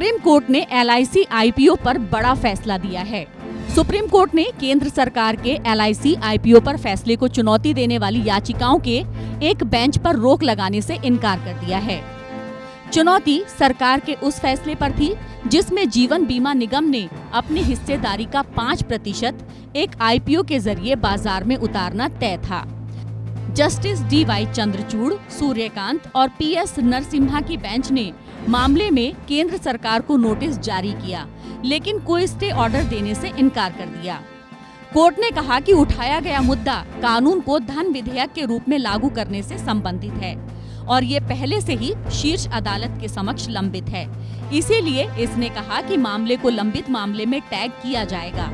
Supreme court ने LIC IPO पर बड़ा फैसला दिया है। सुप्रीम कोर्ट ने केंद्र सरकार के LIC IPO पर फैसले को चुनौती देने वाली याचिकाओं के एक बेंच पर रोक लगाने से इनकार कर दिया है। चुनौती सरकार के उस फैसले पर थी जिसमें जीवन बीमा निगम ने अपनी हिस्सेदारी का 5% एक IPO के जरिए बाजार में उतारना तय था। जस्टिस DY चंद्रचूड़, सूर्यकांत और PS नरसिम्हा की बेंच ने मामले में केंद्र सरकार को नोटिस जारी किया, लेकिन कोई स्टे ऑर्डर देने से इनकार कर दिया। कोर्ट ने कहा कि उठाया गया मुद्दा कानून को धन विधेयक के रूप में लागू करने से संबंधित है और ये पहले से ही शीर्ष अदालत के समक्ष लंबित है। इसीलिए इसने कहा कि मामले को लंबित मामले में टैग किया जाएगा।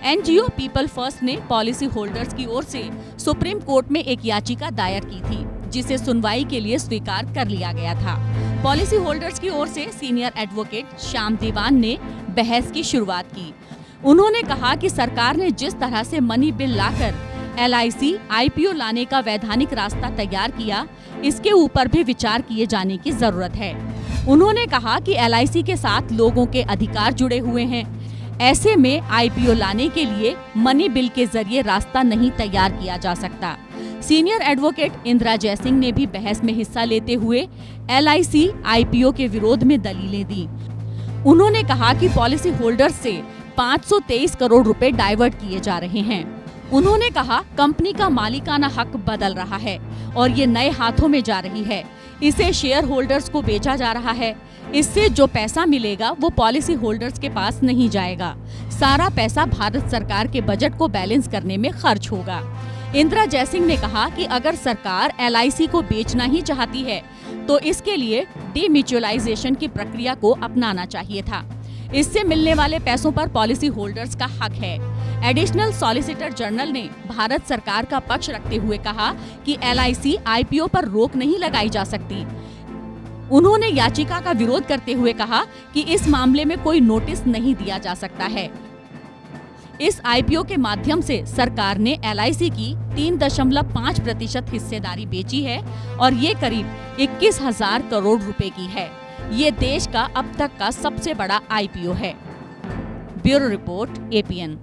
NGO पीपल फर्स्ट ने पॉलिसी होल्डर्स की ओर से सुप्रीम कोर्ट में एक याचिका दायर की थी, जिसे सुनवाई के लिए स्वीकार कर लिया गया था। पॉलिसी होल्डर्स की ओर से सीनियर एडवोकेट श्याम दीवान ने बहस की शुरुआत की। उन्होंने कहा कि सरकार ने जिस तरह से मनी बिल लाकर LIC IPO लाने का वैधानिक रास्ता तैयार किया, इसके ऊपर भी विचार किए जाने की जरूरत है। उन्होंने कहा कि LIC के साथ लोगों के अधिकार जुड़े हुए हैं। ऐसे में IPO लाने के लिए मनी बिल के जरिए रास्ता नहीं तैयार किया जा सकता। सीनियर एडवोकेट इंदिरा जयसिंह ने भी बहस में हिस्सा लेते हुए LIC IPO के विरोध में दलीलें दी। उन्होंने कहा कि पॉलिसी होल्डर्स से 523 करोड़ रुपए डाइवर्ट किए जा रहे हैं। उन्होंने कहा कंपनी का मालिकाना हक बदल रहा है और ये नए हाथों में जा रही है। इसे शेयर होल्डर्स को बेचा जा रहा है। इससे जो पैसा मिलेगा वो पॉलिसी होल्डर्स के पास नहीं जाएगा। सारा पैसा भारत सरकार के बजट को बैलेंस करने में खर्च होगा। इंदिरा जयसिंह ने कहा कि अगर सरकार LIC को बेचना ही चाहती है तो इसके लिए डीम्यूचुअलाइजेशन की प्रक्रिया को अपनाना चाहिए था। इससे मिलने वाले पैसों पर पॉलिसी होल्डर्स का हक है। एडिशनल सॉलिसिटर जनरल ने भारत सरकार का पक्ष रखते हुए कहा कि LIC IPO पर रोक नहीं लगाई जा सकती। उन्होंने याचिका का विरोध करते हुए कहा कि इस मामले में कोई नोटिस नहीं दिया जा सकता है। इस IPO के माध्यम से सरकार ने LIC की 3.5% हिस्सेदारी बेची है और ये करीब 21,000 करोड़ रुपए की है। ये देश का अब तक का सबसे बड़ा IPO है। Bureau report APN।